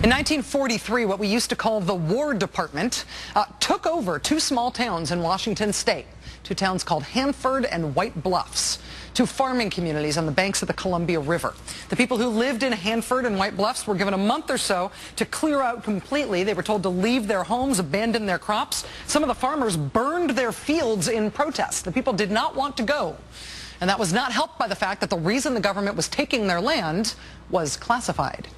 In 1943, what we used to call the War Department took over two small towns in Washington state, two towns called Hanford and White Bluffs, two farming communities on the banks of the Columbia River. The people who lived in Hanford and White Bluffs were given a month or so to clear out completely. They were told to leave their homes, abandon their crops. Some of the farmers burned their fields in protest. The people did not want to go. And that was not helped by the fact that the reason the government was taking their land was classified.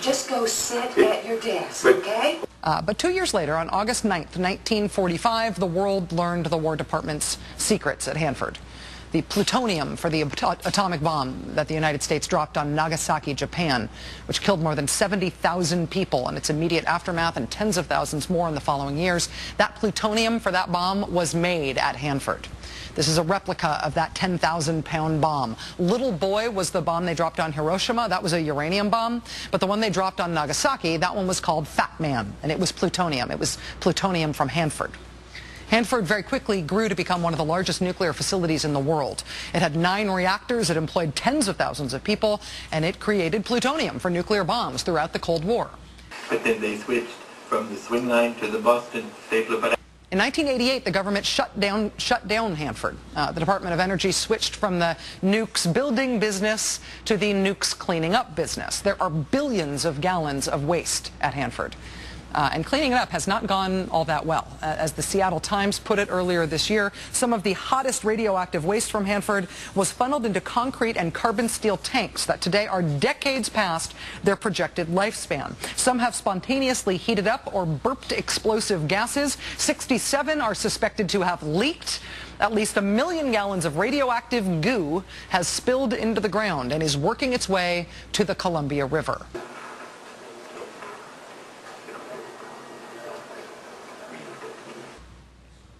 Just go sit at your desk, okay? But 2 years later, on August 9th, 1945, the world learned the War Department's secrets at Hanford. The plutonium for the atomic bomb that the United States dropped on Nagasaki, Japan, which killed more than 70,000 people in its immediate aftermath and tens of thousands more in the following years. That plutonium for that bomb was made at Hanford. This is a replica of that 10,000-pound bomb. Little Boy was the bomb they dropped on Hiroshima. That was a uranium bomb. But the one they dropped on Nagasaki, that one was called Fat Man, and it was plutonium. It was plutonium from Hanford. Hanford very quickly grew to become one of the largest nuclear facilities in the world. It had 9 reactors, it employed tens of thousands of people, and it created plutonium for nuclear bombs throughout the Cold War. But then they switched from the swing line to the Boston stapler. In 1988, the government shut down Hanford. The Department of Energy switched from the nukes building business to the nukes cleaning up business. There are billions of gallons of waste at Hanford. And cleaning it up has not gone all that well. As the Seattle Times put it earlier this year, some of the hottest radioactive waste from Hanford was funneled into concrete and carbon steel tanks that today are decades past their projected lifespan. Some have spontaneously heated up or burped explosive gases. 67 are suspected to have leaked. At least 1 million gallons of radioactive goo has spilled into the ground and is working its way to the Columbia River.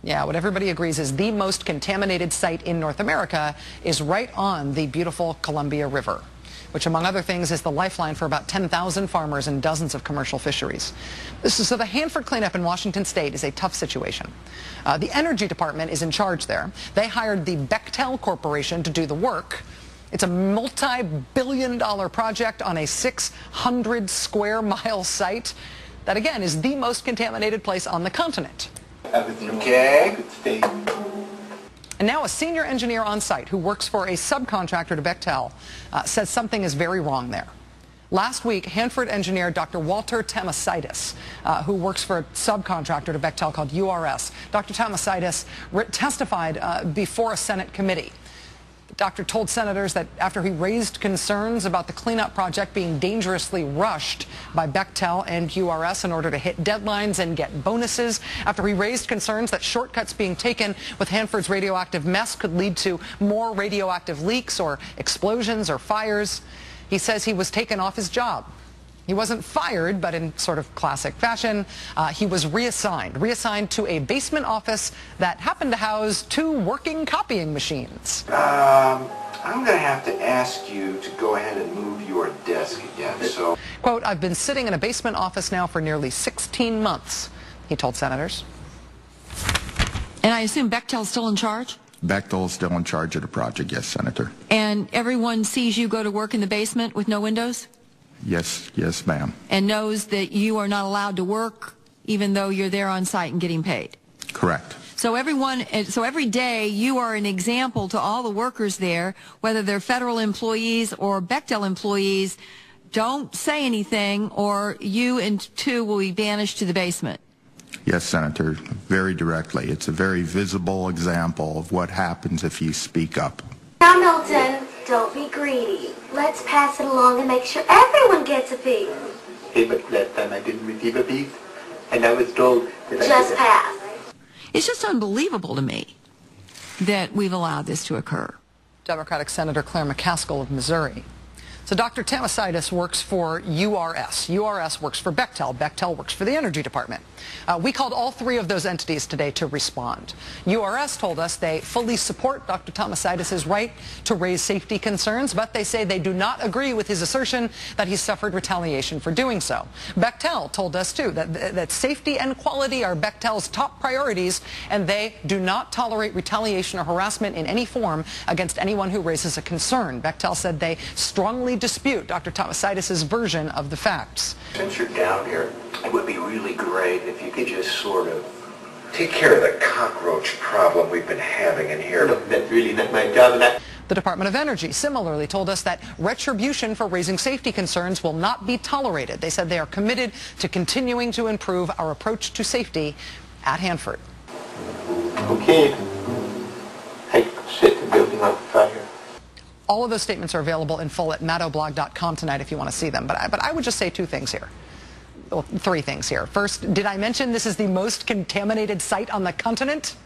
Yeah, what everybody agrees is the most contaminated site in North America is right on the beautiful Columbia River, which among other things is the lifeline for about 10,000 farmers and dozens of commercial fisheries. So the Hanford cleanup in Washington state is a tough situation. The Energy Department is in charge there. They hired the Bechtel Corporation to do the work. It's a multi-billion-dollar project on a 600 square mile site that again is the most contaminated place on the continent. Okay. And now a senior engineer on site who works for a subcontractor to Bechtel says something is very wrong there. Last week, Hanford engineer Dr. Walt Tamosaitis, who works for a subcontractor to Bechtel called URS, Dr. Tamosaitis testified before a Senate committee. The doctor told senators that after he raised concerns about the cleanup project being dangerously rushed by Bechtel and URS in order to hit deadlines and get bonuses, after he raised concerns that shortcuts being taken with Hanford's radioactive mess could lead to more radioactive leaks or explosions or fires, he says he was taken off his job. He wasn't fired, but in sort of classic fashion, he was reassigned to a basement office that happened to house 2 working copying machines. I'm going to have to ask you to go ahead and move your desk again, so... Quote, I've been sitting in a basement office now for nearly 16 months, he told senators. And I assume Bechtel's still in charge? Bechtel's still in charge of the project, yes, Senator. And everyone sees you go to work in the basement with no windows? Yes, ma'am. And knows that you are not allowed to work even though you're there on site and getting paid? Correct. So every day you are an example to all the workers there, whether they're federal employees or Bechtel employees. Don't say anything or you and 2 will be banished to the basement. Yes, Senator, very directly. It's a very visible example of what happens if you speak up. Now, Milton, don't be greedy. Let's pass it along and make sure everyone gets a piece. Hey, but last time I didn't receive a piece, and I was told that Just pass. It's just unbelievable to me that we've allowed this to occur. Democratic Senator Claire McCaskill of Missouri. So Dr. Tamosaitis works for URS. URS works for Bechtel. Bechtel works for the Energy Department. We called all 3 of those entities today to respond. URS told us they fully support Dr. Tamosaitis' right to raise safety concerns, but they say they do not agree with his assertion that he suffered retaliation for doing so. Bechtel told us, too, that safety and quality are Bechtel's top priorities, and they do not tolerate retaliation or harassment in any form against anyone who raises a concern. Bechtel said they strongly dispute Dr. Tamosaitis' version of the facts. Since you're down here, it would be really great if you could just sort of take care of the cockroach problem we've been having in here. Look, that's really not my job. And that The Department of Energy similarly told us that retribution for raising safety concerns will not be tolerated. They said they are committed to continuing to improve our approach to safety at Hanford. okay, I set the building on fire. All of those statements are available in full at madowblog.com tonight if you want to see them. But I would just say two things here. Well, three things here. First, did I mention this is the most contaminated site on the continent?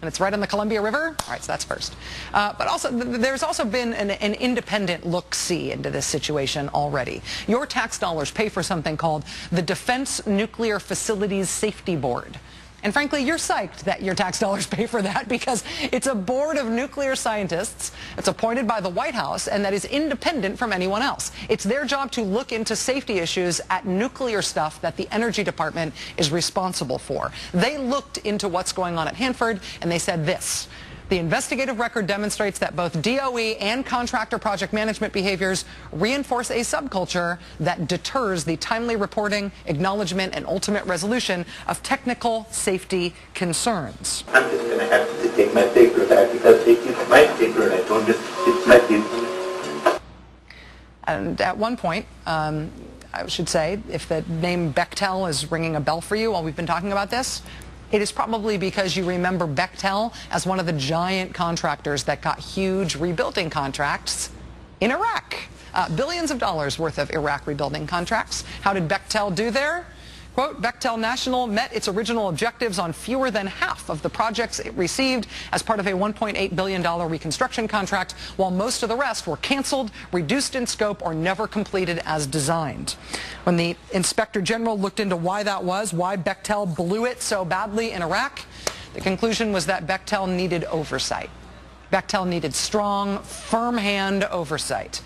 And it's right on the Columbia River? All right, so that's first. But also, there's also been an independent look-see into this situation already. Your tax dollars pay for something called the Defense Nuclear Facilities Safety Board. And frankly, you're psyched that your tax dollars pay for that because it's a board of nuclear scientists. It's appointed by the White House and that is independent from anyone else. It's their job to look into safety issues at nuclear stuff that the Energy Department is responsible for. They looked into what's going on at Hanford and they said this. The investigative record demonstrates that both DOE and contractor project management behaviors reinforce a subculture that deters the timely reporting, acknowledgement, and ultimate resolution of technical safety concerns. I'm just going to have to take my paper back because it's my paper and I told you it's my paper. And at one point, I should say, if the name Bechtel is ringing a bell for you while we've been talking about this, it is probably because you remember Bechtel as one of the giant contractors that got huge rebuilding contracts in Iraq. Billions of dollars worth of Iraq rebuilding contracts. How did Bechtel do there? Quote, Bechtel National met its original objectives on fewer than half of the projects it received as part of a $1.8 billion reconstruction contract, while most of the rest were canceled, reduced in scope, or never completed as designed. When the Inspector General looked into why that was, why Bechtel blew it so badly in Iraq, the conclusion was that Bechtel needed oversight. Bechtel needed strong, firm-hand oversight,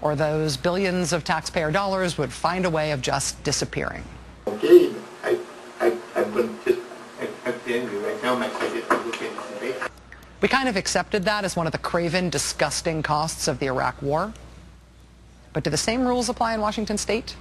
or those billions of taxpayer dollars would find a way of just disappearing. Okay, I'm going to just, I'm telling you right now, my credit will look into the We kind of accepted that as one of the craven, disgusting costs of the Iraq War. But do the same rules apply in Washington State?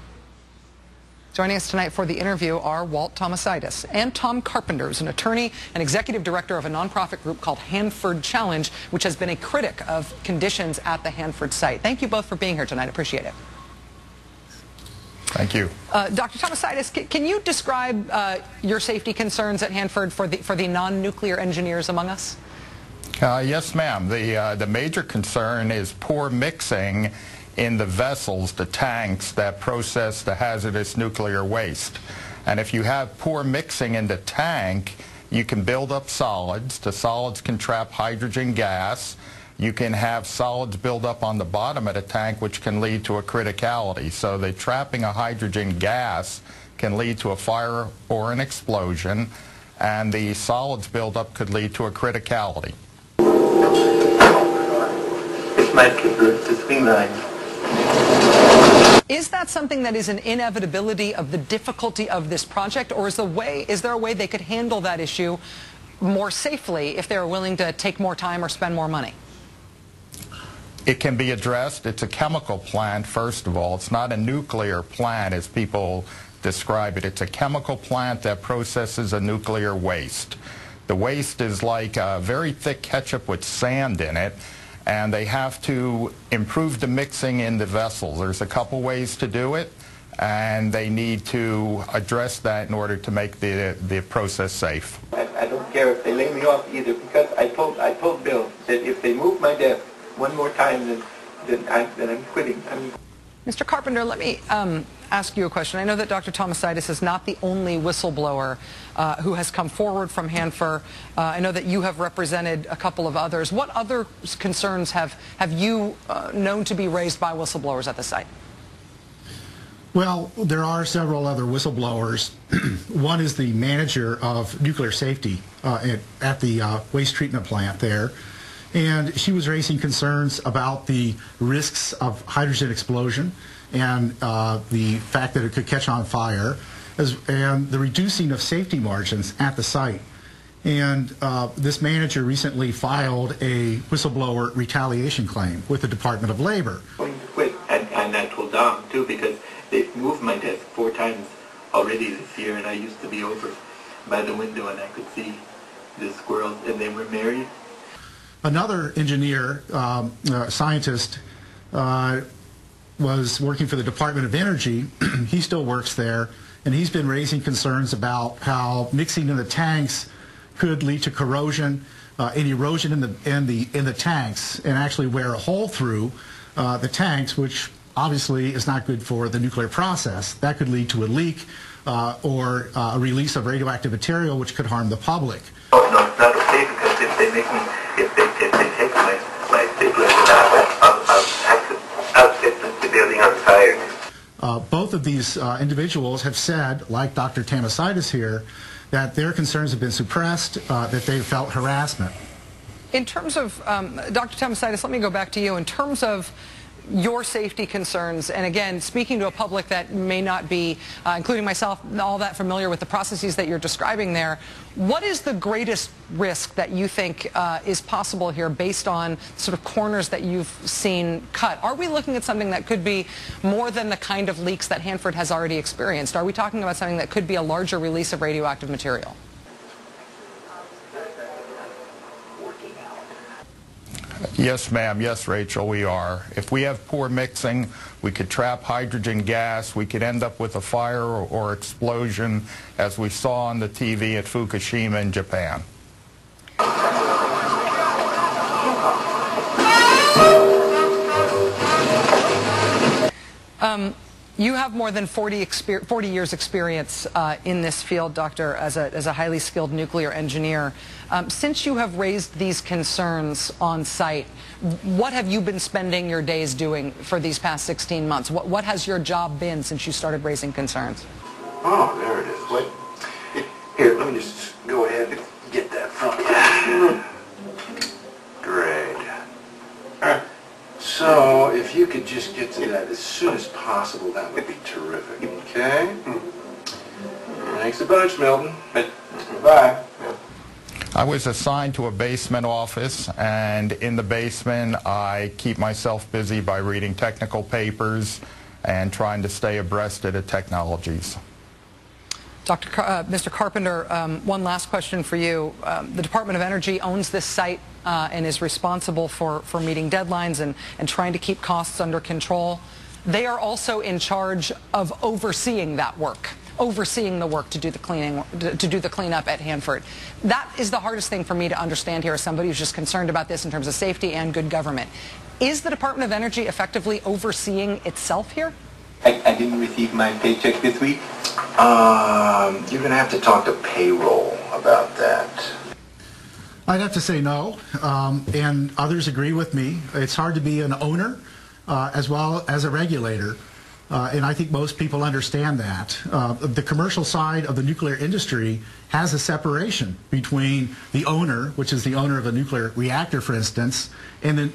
Joining us tonight for the interview are Walt Tamosaitis and Tom Carpenter, who's an attorney and executive director of a nonprofit group called Hanford Challenge, which has been a critic of conditions at the Hanford site. Thank you both for being here tonight. I appreciate it. Thank you. Dr. Tamosaitis, can you describe your safety concerns at Hanford for the non-nuclear engineers among us? Yes, ma'am. The major concern is poor mixing in the vessels, the tanks that process the hazardous nuclear waste. And if you have poor mixing in the tank, you can build up solids. The solids can trap hydrogen gas. You can have solids build up on the bottom of the tank, which can lead to a criticality. So the trapping of hydrogen gas can lead to a fire or an explosion, and the solids buildup could lead to a criticality. It's my paper, it's a swing line. Is that something that is an inevitability of the difficulty of this project, or is there a way they could handle that issue more safely if they were willing to take more time or spend more money? It can be addressed. It's a chemical plant, first of all. It's not a nuclear plant as people describe it. It's a chemical plant that processes a nuclear waste. The waste is like a very thick ketchup with sand in it, and they have to improve the mixing in the vessels. There's a couple ways to do it, and they need to address that in order to make the process safe. I don't care if they lay me off either, because I told Bill that if they move my desk one more time, then I'm quitting. Mr. Carpenter, let me ask you a question. I know that Dr. Tamosaitis is not the only whistleblower who has come forward from Hanford. I know that you have represented a couple of others. What other concerns have you known to be raised by whistleblowers at the site? Well, there are several other whistleblowers. One is the manager of nuclear safety at the waste treatment plant there. And she was raising concerns about the risks of hydrogen explosion and the fact that it could catch on fire, and the reducing of safety margins at the site. And this manager recently filed a whistleblower retaliation claim with the Department of Labor. I'm going to quit, and I told Dom too, because they've moved my desk 4 times already this year, and I used to be over by the window and I could see the squirrels, and they were married. Another engineer, scientist, was working for the Department of Energy. He still works there, and he's been raising concerns about how mixing in the tanks could lead to corrosion and erosion in the tanks, and actually wear a hole through the tanks, which obviously is not good for the nuclear process. That could lead to a leak or a release of radioactive material, which could harm the public. Oh, no, it's not okay, because if they make me, if they take my stapler, I'll set the building on fire. Both of these individuals have said, like Dr. Tamosaitis here, that their concerns have been suppressed, that they felt harassment. In terms of, Dr. Tamosaitis, let me go back to you. In terms of your safety concerns, and again, speaking to a public that may not be, including myself, all that familiar with the processes that you're describing there, what is the greatest risk that you think is possible here based on sort of corners that you've seen cut? Are we looking at something that could be more than the kind of leaks that Hanford has already experienced? Are we talking about something that could be a larger release of radioactive material? Yes, ma'am. Yes, Rachel, we are. If we have poor mixing, we could trap hydrogen gas. We could end up with a fire or explosion, as we saw on the TV at Fukushima in Japan. You have more than 40 years experience in this field, Doctor, as a highly skilled nuclear engineer. Since you have raised these concerns on site, what have you been spending your days doing for these past 16 months? What has your job been since you started raising concerns? Oh, there it is. Wait. Here, let me just go ahead and get that from you. Great. So, if you could just get to that as soon as possible, that would be terrific, okay? Thanks a bunch, Milton. Bye. I was assigned to a basement office, and in the basement I keep myself busy by reading technical papers and trying to stay abreast of the technologies. Mr. Carpenter, one last question for you. The Department of Energy owns this site and is responsible for meeting deadlines and trying to keep costs under control. They are also in charge of overseeing that work, overseeing the work to do the cleanup at Hanford. That is the hardest thing for me to understand here as somebody who's just concerned about this in terms of safety and good government. Is the Department of Energy effectively overseeing itself here? I didn't receive my paycheck this week. You're going to have to talk to payroll about that. I'd have to say no, and others agree with me. It's hard to be an owner as well as a regulator, and I think most people understand that. The commercial side of the nuclear industry has a separation between the owner, which is the owner of a nuclear reactor, for instance, and the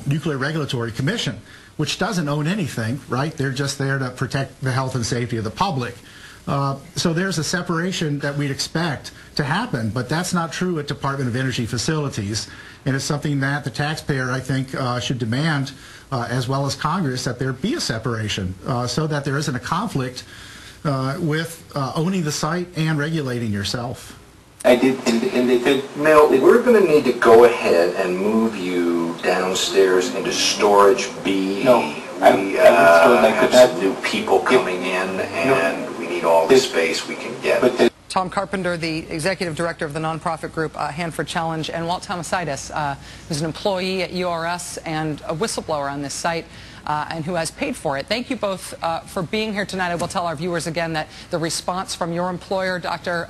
Nuclear Regulatory Commission, which doesn't own anything, right? They're just there to protect the health and safety of the public. So there's a separation that we'd expect to happen, but that's not true at Department of Energy facilities, and it's something that the taxpayer, I think, should demand, as well as Congress, that there be a separation so that there isn't a conflict with owning the site and regulating yourself. I did, and they said, Mel, we're going to need to go ahead and move you downstairs into storage B. No, I have some new people coming in, and we need all the space we can get. Tom Carpenter, the executive director of the nonprofit group Hanford Challenge, and Walt Tamosaitis, who's an employee at URS and a whistleblower on this site, and who has paid for it. Thank you both for being here tonight. I will tell our viewers again that the response from your employer, Doctor,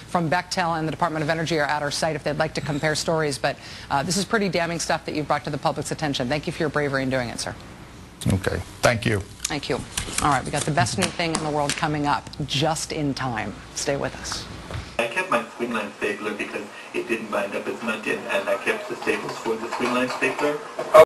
from Bechtel and the Department of Energy are at our site if they'd like to compare stories. But this is pretty damning stuff that you've brought to the public's attention. Thank you for your bravery in doing it, sir. Okay. Thank you. Thank you. All right, we got the best new thing in the world coming up just in time. Stay with us. I kept my swing line stapler because it didn't bind up as much, and I kept the staples for the swing line stapler.